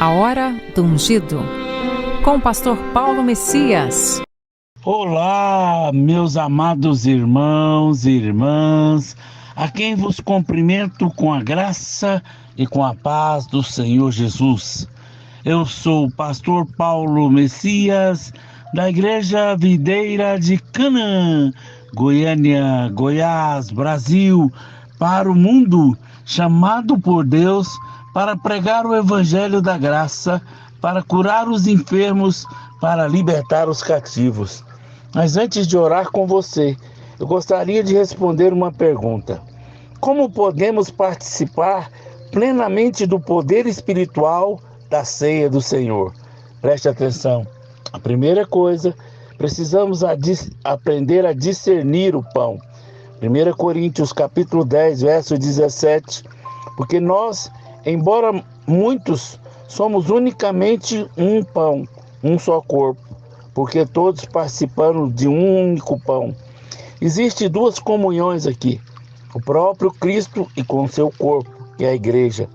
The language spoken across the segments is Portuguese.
A Hora do Ungido, com o pastor Paulo Messias. Olá, meus amados irmãos e irmãs, a quem vos cumprimento com a graça e com a paz do Senhor Jesus. Eu sou o pastor Paulo Messias, da Igreja Videira de Canaã, Goiânia, Goiás, Brasil, para o mundo, chamado por Deus para pregar o Evangelho da Graça, para curar os enfermos, para libertar os cativos. Mas antes de orar com você, eu gostaria de responder uma pergunta. Como podemos participar plenamente do poder espiritual da ceia do Senhor? Preste atenção. A primeira coisa, precisamos aprender a discernir o pão. 1 Coríntios capítulo 10, verso 17. Porque nós, embora muitos, somos unicamente um pão, um só corpo, porque todos participando de um único pão. Existem duas comunhões aqui, o próprio Cristo e com o seu corpo, que é a igreja.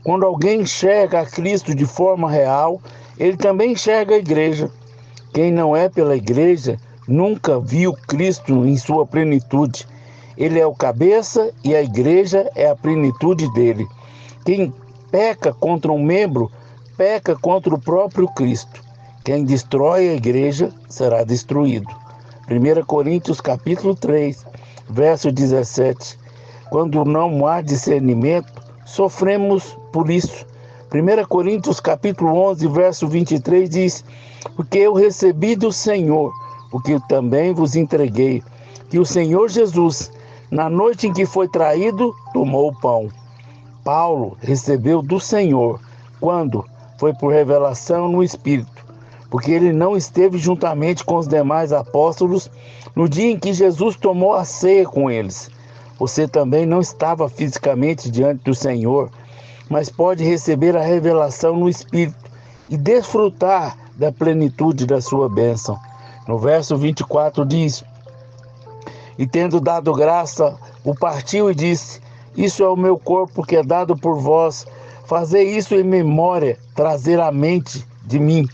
Quando alguém enxerga a Cristo de forma real, ele também enxerga a igreja. Quem não é pela igreja nunca viu Cristo em sua plenitude. Ele é o cabeça e a igreja é a plenitude dele. Quem peca contra um membro, peca contra o próprio Cristo. Quem destrói a igreja será destruído. 1 Coríntios capítulo 3, verso 17. Quando não há discernimento, sofremos por isso. 1 Coríntios capítulo 11, verso 23 diz: porque eu recebi do Senhor o que também vos entreguei, que o Senhor Jesus, na noite em que foi traído, tomou o pão. Paulo recebeu do Senhor quando foi por revelação no Espírito, porque ele não esteve juntamente com os demais apóstolos no dia em que Jesus tomou a ceia com eles. Você também não estava fisicamente diante do Senhor, mas pode receber a revelação no Espírito e desfrutar da plenitude da sua bênção. No verso 24 diz: e tendo dado graça, o partiu e disse: isso é o meu corpo que é dado por vós, fazei isso em memória, trazer à mente de mim.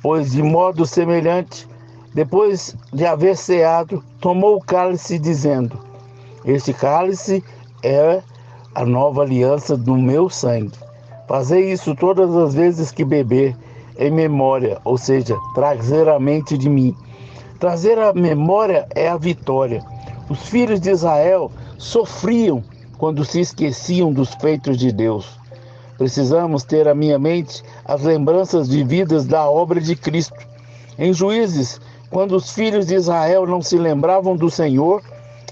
Pois de modo semelhante, depois de haver ceado, tomou o cálice, dizendo: este cálice é a nova aliança do meu sangue. Fazei isso todas as vezes que beber, em memória, ou seja, trazer à mente de mim. Trazer à memória é a vitória. Os filhos de Israel sofriam quando se esqueciam dos feitos de Deus. Precisamos ter à minha mente as lembranças vividas da obra de Cristo. Em Juízes, quando os filhos de Israel não se lembravam do Senhor,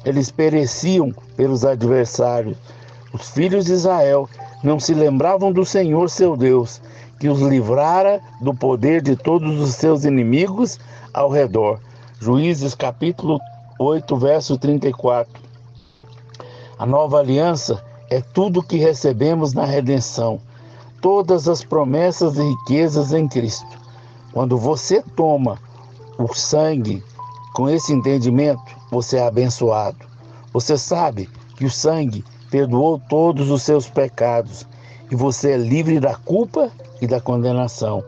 eles pereciam pelos adversários. Os filhos de Israel não se lembravam do Senhor, seu Deus, que os livrara do poder de todos os seus inimigos ao redor. Juízes capítulo 8, verso 34. A nova aliança é tudo o que recebemos na redenção, todas as promessas e riquezas em Cristo. Quando você toma o sangue com esse entendimento, você é abençoado. Você sabe que o sangue perdoou todos os seus pecados e você é livre da culpa e da condenação.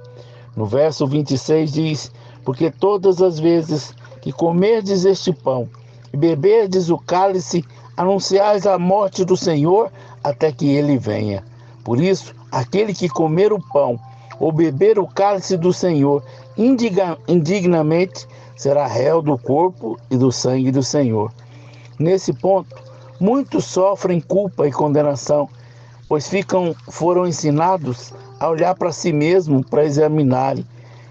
No verso 26 diz: porque todas as vezes que comerdes este pão e beberdes o cálice, anunciais a morte do Senhor até que ele venha. Por isso, aquele que comer o pão ou beber o cálice do Senhor indignamente será réu do corpo e do sangue do Senhor. Nesse ponto, muitos sofrem culpa e condenação, pois foram ensinados a olhar para si mesmos, para examinarem,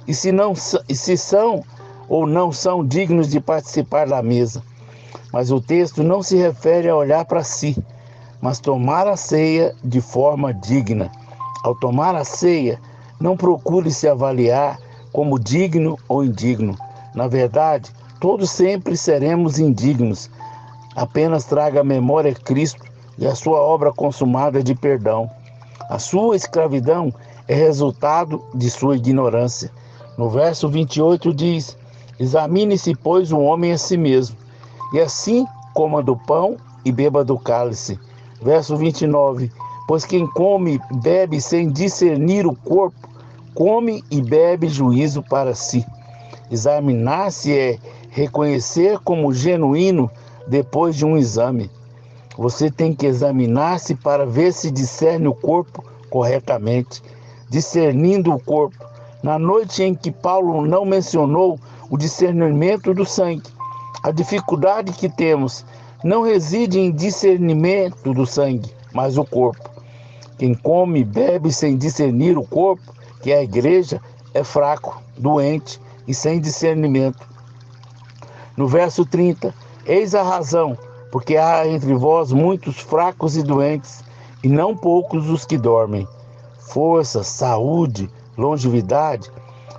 e se são ou não são dignos de participar da mesa. Mas o texto não se refere a olhar para si, mas tomar a ceia de forma digna. Ao tomar a ceia, não procure se avaliar como digno ou indigno. Na verdade, todos sempre seremos indignos. Apenas traga à memória Cristo e a sua obra consumada de perdão. A sua escravidão é resultado de sua ignorância. No verso 28 diz: examine-se, pois, o homem a si mesmo, e assim coma do pão e beba do cálice. Verso 29, Pois quem come e bebe sem discernir o corpo, come e bebe juízo para si. Examinar-se é reconhecer como genuíno depois de um exame. Você tem que examinar-se para ver se discerne o corpo corretamente. Discernindo o corpo, na noite em que Paulo não mencionou o discernimento do sangue, a dificuldade que temos não reside em discernimento do sangue, mas o corpo. Quem come e bebe sem discernir o corpo, que é a igreja, é fraco, doente e sem discernimento. No verso 30, eis a razão, porque há entre vós muitos fracos e doentes, e não poucos os que dormem. Força, saúde, longevidade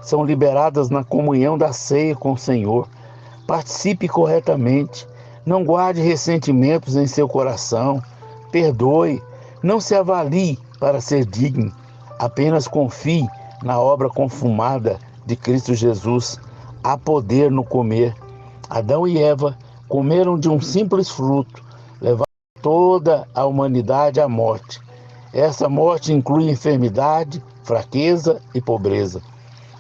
são liberadas na comunhão da ceia com o Senhor. Participe corretamente, não guarde ressentimentos em seu coração, perdoe, não se avalie para ser digno, apenas confie na obra consumada de Cristo Jesus. Há poder no comer. Adão e Eva comeram de um simples fruto, levaram toda a humanidade à morte. Essa morte inclui enfermidade, fraqueza e pobreza.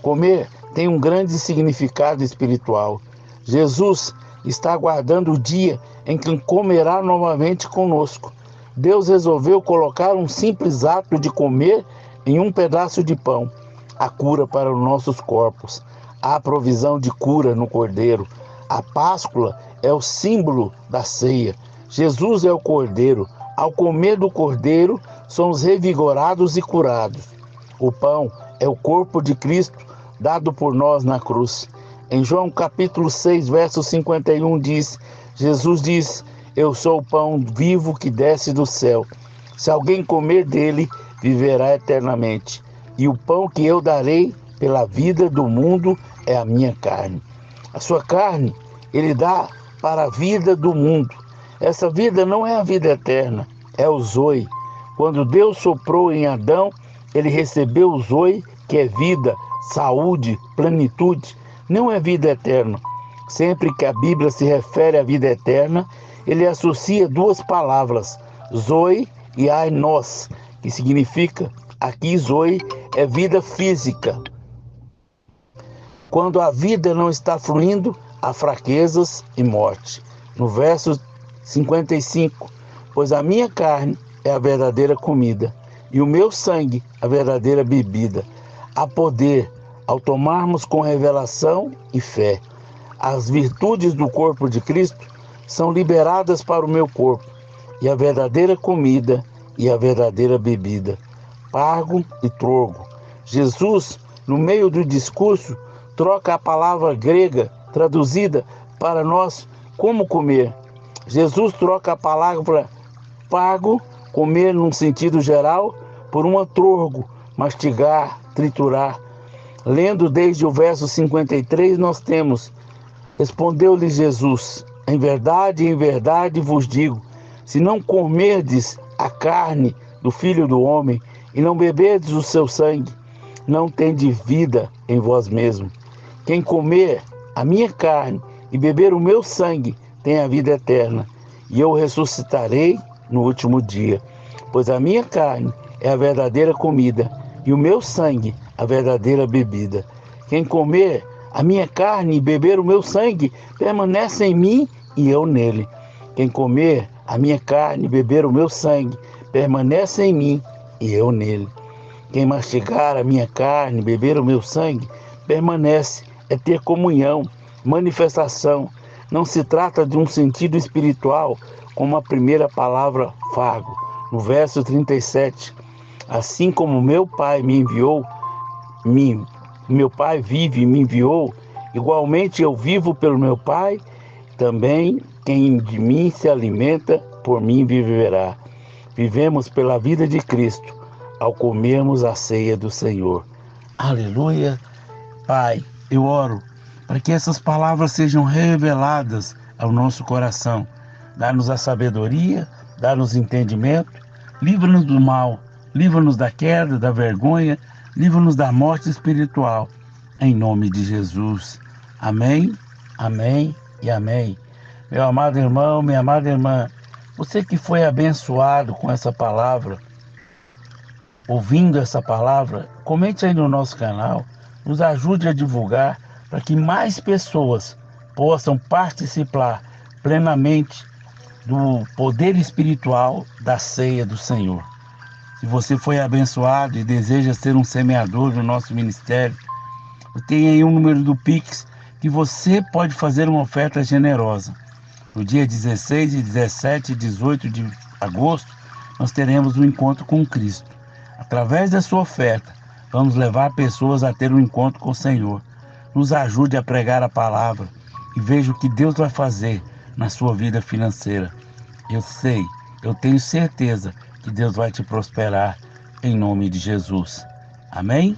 Comer tem um grande significado espiritual. Jesus está aguardando o dia em que comerá novamente conosco. Deus resolveu colocar um simples ato de comer em um pedaço de pão, a cura para os nossos corpos. Há provisão de cura no Cordeiro. A Páscoa é o símbolo da ceia. Jesus é o Cordeiro. Ao comer do Cordeiro, somos revigorados e curados. O pão é o corpo de Cristo dado por nós na cruz. Em João capítulo 6, verso 51 Jesus diz: eu sou o pão vivo que desce do céu. Se alguém comer dele, viverá eternamente. E o pão que eu darei pela vida do mundo é a minha carne. A sua carne ele dá para a vida do mundo. Essa vida não é a vida eterna, é o Zoe. Quando Deus soprou em Adão, ele recebeu o Zoe, que é vida, saúde, plenitude. Não é vida eterna. Sempre que a Bíblia se refere à vida eterna, ele associa duas palavras, Zoe e Ainos, que significa, aqui Zoe é vida física. Quando a vida não está fluindo, há fraquezas e morte. No verso 55, pois a minha carne é a verdadeira comida, e o meu sangue a verdadeira bebida. Há poder ao tomarmos com revelação e fé. As virtudes do corpo de Cristo são liberadas para o meu corpo, e a verdadeira comida e a verdadeira bebida. Pargo e trogo. Jesus, no meio do discurso, troca a palavra grega traduzida para nós como comer. Jesus troca a palavra pargo, comer num sentido geral, por uma trogo, mastigar, triturar. Lendo desde o verso 53, nós temos: respondeu-lhe Jesus: em verdade vos digo, se não comerdes a carne do Filho do Homem e não beberdes o seu sangue, não tendes vida em vós mesmos. Quem comer a minha carne e beber o meu sangue tem a vida eterna, e eu ressuscitarei no último dia. Pois a minha carne é a verdadeira comida, e o meu sangue a verdadeira bebida. Quem comer a minha carne e beber o meu sangue permanece em mim e eu nele. Quem comer a minha carne e beber o meu sangue permanece em mim e eu nele. Quem mastigar a minha carne e beber o meu sangue permanece, é ter comunhão, manifestação. Não se trata de um sentido espiritual, como a primeira palavra fago. No verso 37, assim como meu Pai me enviou, meu Pai vive e me enviou, igualmente eu vivo pelo meu Pai, também quem de mim se alimenta, por mim viverá. Vivemos pela vida de Cristo, ao comermos a ceia do Senhor. Aleluia. Pai, eu oro para que essas palavras sejam reveladas ao nosso coração. Dá-nos a sabedoria, dá-nos entendimento, livra-nos do mal, livra-nos da queda, da vergonha, livra-nos da morte espiritual. Em nome de Jesus. Amém, amém e amém. Meu amado irmão, minha amada irmã, você que foi abençoado com essa palavra, ouvindo essa palavra, comente aí no nosso canal, nos ajude a divulgar para que mais pessoas possam participar plenamente do poder espiritual da ceia do Senhor. Se você foi abençoado e deseja ser um semeador do nosso ministério, tem aí um número do Pix que você pode fazer uma oferta generosa. No dia 16, 17 e 18 de agosto, nós teremos um encontro com Cristo. Através da sua oferta, vamos levar pessoas a ter um encontro com o Senhor. Nos ajude a pregar a palavra e veja o que Deus vai fazer na sua vida financeira. Eu tenho certeza que Deus vai te prosperar em nome de Jesus. Amém?